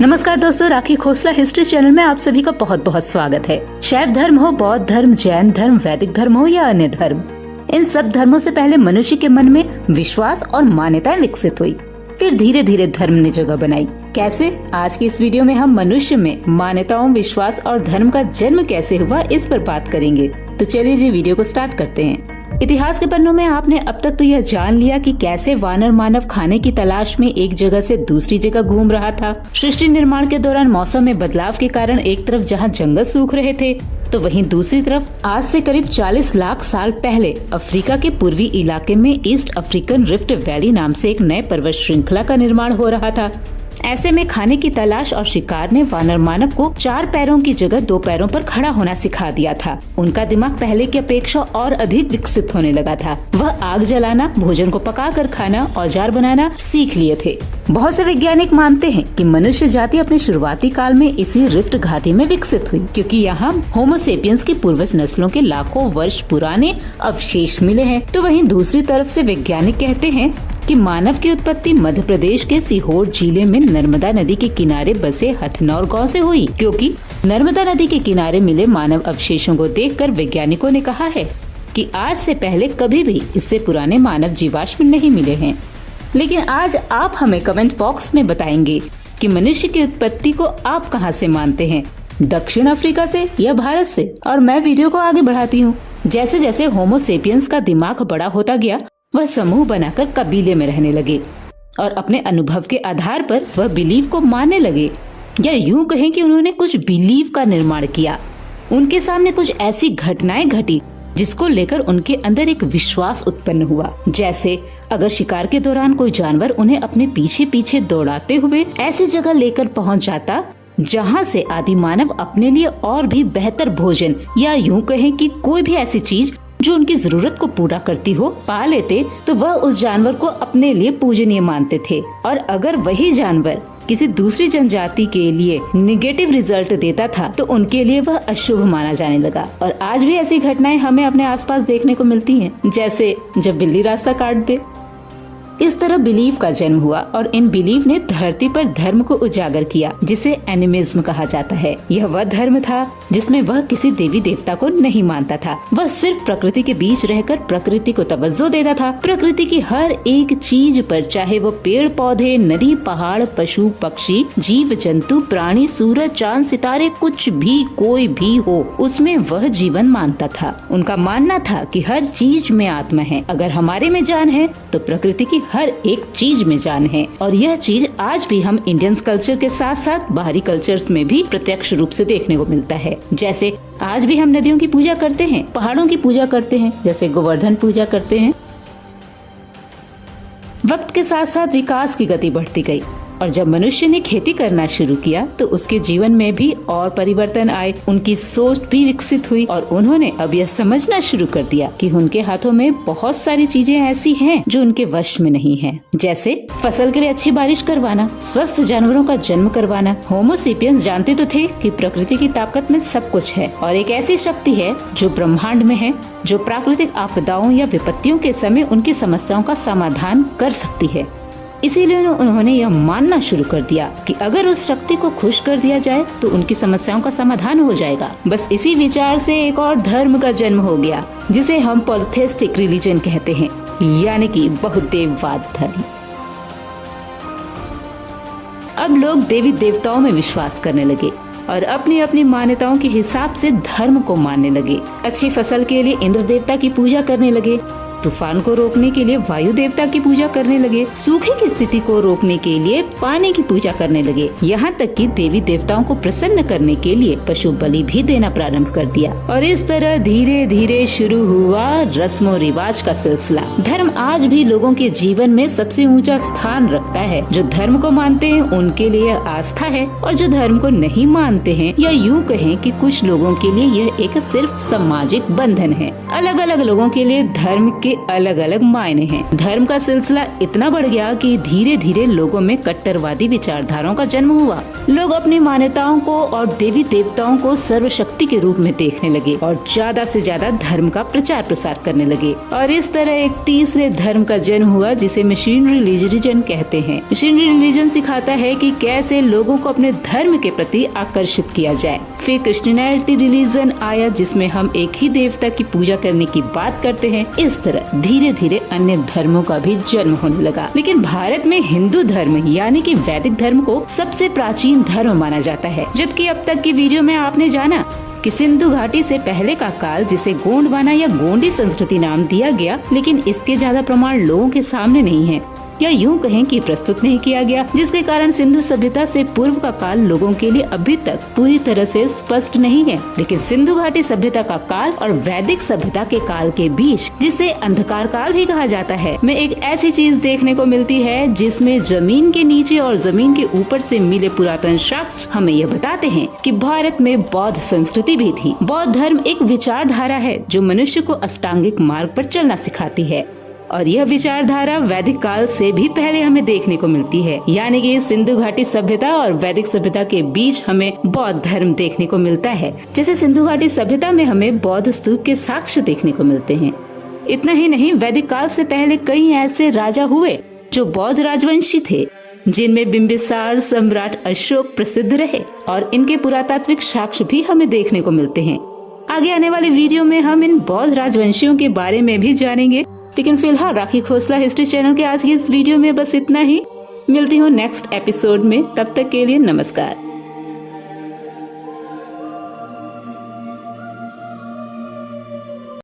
नमस्कार दोस्तों, राखी Khosla history channel में आप सभी का बहुत बहुत स्वागत है। शैव धर्म हो, बौद्ध धर्म, जैन धर्म, वैदिक धर्म हो या अन्य धर्म, इन सब धर्मों से पहले मनुष्य के मन में विश्वास और मान्यताएं विकसित हुई। फिर धीरे धीरे धर्म ने जगह बनाई। कैसे? आज की इस वीडियो में हम मनुष्य में मान्यताओं, विश्वास और धर्म का जन्म कैसे हुआ, इस पर बात करेंगे। तो चलिए जी, वीडियो को स्टार्ट करते हैं। इतिहास के पन्नों में आपने अब तक तो यह जान लिया कि कैसे वानर मानव खाने की तलाश में एक जगह से दूसरी जगह घूम रहा था। सृष्टि निर्माण के दौरान मौसम में बदलाव के कारण एक तरफ जहां जंगल सूख रहे थे, तो वहीं दूसरी तरफ आज से करीब 40 लाख साल पहले अफ्रीका के पूर्वी इलाके में ईस्ट अफ्रीकन रिफ्ट वैली नाम से एक नए पर्वत श्रृंखला का निर्माण हो रहा था। ऐसे में खाने की तलाश और शिकार ने वानर मानव को 4 पैरों की जगह 2 पैरों पर खड़ा होना सिखा दिया था। उनका दिमाग पहले की अपेक्षा और अधिक विकसित होने लगा था। वह आग जलाना, भोजन को पकाकर खाना, औजार बनाना सीख लिए थे। बहुत से वैज्ञानिक मानते हैं कि मनुष्य जाति अपने शुरुआती काल में इसी रिफ्ट घाटी में विकसित हुई, क्योंकि यहाँ होमोसेपियंस की पूर्वज नस्लों के लाखों वर्ष पुराने अवशेष मिले हैं। तो वहीं दूसरी तरफ से वैज्ञानिक कहते हैं कि मानव की उत्पत्ति मध्य प्रदेश के सीहोर जिले में नर्मदा नदी के किनारे बसे हथनौर गांव से हुई, क्योंकि नर्मदा नदी के किनारे मिले मानव अवशेषों को देखकर वैज्ञानिकों ने कहा है कि आज से पहले कभी भी इससे पुराने मानव जीवाश्म नहीं मिले हैं। लेकिन आज आप हमें कमेंट बॉक्स में बताएंगे कि मनुष्य की उत्पत्ति को आप कहां से मानते हैं, दक्षिण अफ्रीका से या भारत से? और मैं वीडियो को आगे बढ़ाती हूँ। जैसे जैसे होमोसेपियंस का दिमाग बड़ा होता गया, वह समूह बनाकर कबीले में रहने लगे और अपने अनुभव के आधार पर वह बिलीव को मानने लगे, या यूं कहें कि उन्होंने कुछ बिलीव का निर्माण किया। उनके सामने कुछ ऐसी घटनाएं घटी जिसको लेकर उनके अंदर एक विश्वास उत्पन्न हुआ। जैसे अगर शिकार के दौरान कोई जानवर उन्हें अपने पीछे पीछे दौड़ाते हुए ऐसी जगह लेकर पहुंच जाता जहां से आदि मानव अपने लिए और भी बेहतर भोजन, या यूं कहें कि कोई भी ऐसी चीज जो उनकी जरूरत को पूरा करती हो, पा लेते, तो वह उस जानवर को अपने लिए पूजनीय मानते थे। और अगर वही जानवर किसी दूसरी जनजाति के लिए निगेटिव रिजल्ट देता था तो उनके लिए वह अशुभ माना जाने लगा। और आज भी ऐसी घटनाएं हमें अपने आसपास देखने को मिलती हैं, जैसे जब बिल्ली रास्ता काट दे। इस तरह बिलीव का जन्म हुआ और इन बिलीव ने धरती पर धर्म को उजागर किया, जिसे एनिमिज्म कहा जाता है। यह वह धर्म था जिसमें वह किसी देवी देवता को नहीं मानता था। वह सिर्फ प्रकृति के बीच रहकर प्रकृति को तवज्जो देता था। प्रकृति की हर एक चीज पर, चाहे वो पेड़ पौधे, नदी, पहाड़, पशु पक्षी, जीव जंतु, प्राणी, सूरज, चांद, सितारे, कुछ भी, कोई भी हो, उसमें वह जीवन मानता था। उनका मानना था कि हर चीज में आत्मा है। अगर हमारे में जान है तो प्रकृति की हर एक चीज में जान है। और यह चीज आज भी हम इंडियन कल्चर के साथ साथ बाहरी कल्चर्स में भी प्रत्यक्ष रूप से देखने को मिलता है। जैसे आज भी हम नदियों की पूजा करते हैं, पहाड़ों की पूजा करते हैं, जैसे गोवर्धन पूजा करते हैं। वक्त के साथ साथ विकास की गति बढ़ती गई और जब मनुष्य ने खेती करना शुरू किया तो उसके जीवन में भी और परिवर्तन आए। उनकी सोच भी विकसित हुई और उन्होंने अब यह समझना शुरू कर दिया कि उनके हाथों में बहुत सारी चीजें ऐसी हैं जो उनके वश में नहीं हैं। जैसे फसल के लिए अच्छी बारिश करवाना, स्वस्थ जानवरों का जन्म करवाना। होमोसेपियंस जानते तो थे कि प्रकृति की ताकत में सब कुछ है और एक ऐसी शक्ति है जो ब्रह्मांड में है, जो प्राकृतिक आपदाओं या विपत्तियों के समय उनकी समस्याओं का समाधान कर सकती है। इसीलिए उन्होंने यह मानना शुरू कर दिया कि अगर उस शक्ति को खुश कर दिया जाए तो उनकी समस्याओं का समाधान हो जाएगा। बस इसी विचार से एक और धर्म का जन्म हो गया, जिसे हम पॉलिथेइस्टिक रिलीजन कहते हैं, यानी कि बहुदेववाद धर्म। अब लोग देवी देवताओं में विश्वास करने लगे और अपनी अपनी मान्यताओं के हिसाब से धर्म को मानने लगे। अच्छी फसल के लिए इंद्र देवता की पूजा करने लगे, तूफान को रोकने के लिए वायु देवता की पूजा करने लगे, सूखे की स्थिति को रोकने के लिए पानी की पूजा करने लगे। यहाँ तक कि देवी देवताओं को प्रसन्न करने के लिए पशु बलि भी देना प्रारंभ कर दिया। और इस तरह धीरे धीरे शुरू हुआ रस्मों रिवाज का सिलसिला। धर्म आज भी लोगों के जीवन में सबसे ऊंचा स्थान रखता है। जो धर्म को मानते हैं उनके लिए आस्था है, और जो धर्म को नहीं मानते हैं, या यूं कहें कि कुछ लोगों के लिए यह एक सिर्फ सामाजिक बंधन है। अलग अलग लोगों के लिए धर्म के अलग अलग मायने हैं। धर्म का सिलसिला इतना बढ़ गया कि धीरे धीरे लोगों में कट्टरवादी विचारधाराओं का जन्म हुआ। लोग अपनी मान्यताओं को और देवी देवताओं को सर्वशक्ति के रूप में देखने लगे और ज्यादा से ज्यादा धर्म का प्रचार प्रसार करने लगे। और इस तरह एक तीसरे धर्म का जन्म हुआ जिसे मिशनरी रिलीजन कहते हैं। मिशनरी रिलीजन सिखाता है कि कैसे लोगों को अपने धर्म के प्रति आकर्षित किया जाए। फिर क्रिश्चियनिटी रिलीजन आया जिसमें हम एक ही देवता की पूजा करने की बात करते हैं। इस तरह धीरे धीरे अन्य धर्मों का भी जन्म होने लगा। लेकिन भारत में हिंदू धर्म यानी कि वैदिक धर्म को सबसे प्राचीन धर्म माना जाता है। जबकि अब तक की वीडियो में आपने जाना कि सिंधु घाटी से पहले का काल जिसे गोंडवाना या गोंडी संस्कृति नाम दिया गया, लेकिन इसके ज्यादा प्रमाण लोगों के सामने नहीं है या यूं कहें कि प्रस्तुत नहीं किया गया, जिसके कारण सिंधु सभ्यता से पूर्व का काल लोगों के लिए अभी तक पूरी तरह से स्पष्ट नहीं है। लेकिन सिंधु घाटी सभ्यता का काल और वैदिक सभ्यता के काल के बीच, जिसे अंधकार काल भी कहा जाता है, में एक ऐसी चीज देखने को मिलती है जिसमें जमीन के नीचे और जमीन के ऊपर से मिले पुरातन साक्ष्य हमें यह बताते हैं कि भारत में बौद्ध संस्कृति भी थी। बौद्ध धर्म एक विचारधारा है जो मनुष्य को अष्टांगिक मार्ग पर चलना सिखाती है और यह विचारधारा वैदिक काल से भी पहले हमें देखने को मिलती है। यानी कि सिंधु घाटी सभ्यता और वैदिक सभ्यता के बीच हमें बौद्ध धर्म देखने को मिलता है। जैसे सिंधु घाटी सभ्यता में हमें बौद्ध स्तूप के साक्ष्य देखने को मिलते हैं। इतना ही नहीं, वैदिक काल से पहले कई ऐसे राजा हुए जो बौद्ध राजवंशी थे, जिनमें बिंबिसार सम्राट अशोक प्रसिद्ध रहे और इनके पुरातात्विक साक्ष्य भी हमें देखने को मिलते हैं। आगे आने वाले वीडियो में हम इन बौद्ध राजवंशियों के बारे में भी जानेंगे। लेकिन फिलहाल राखी खोसला हिस्ट्री चैनल के आज की इस वीडियो में बस इतना ही। मिलती हूँ नेक्स्ट एपिसोड में, तब तक के लिए नमस्कार।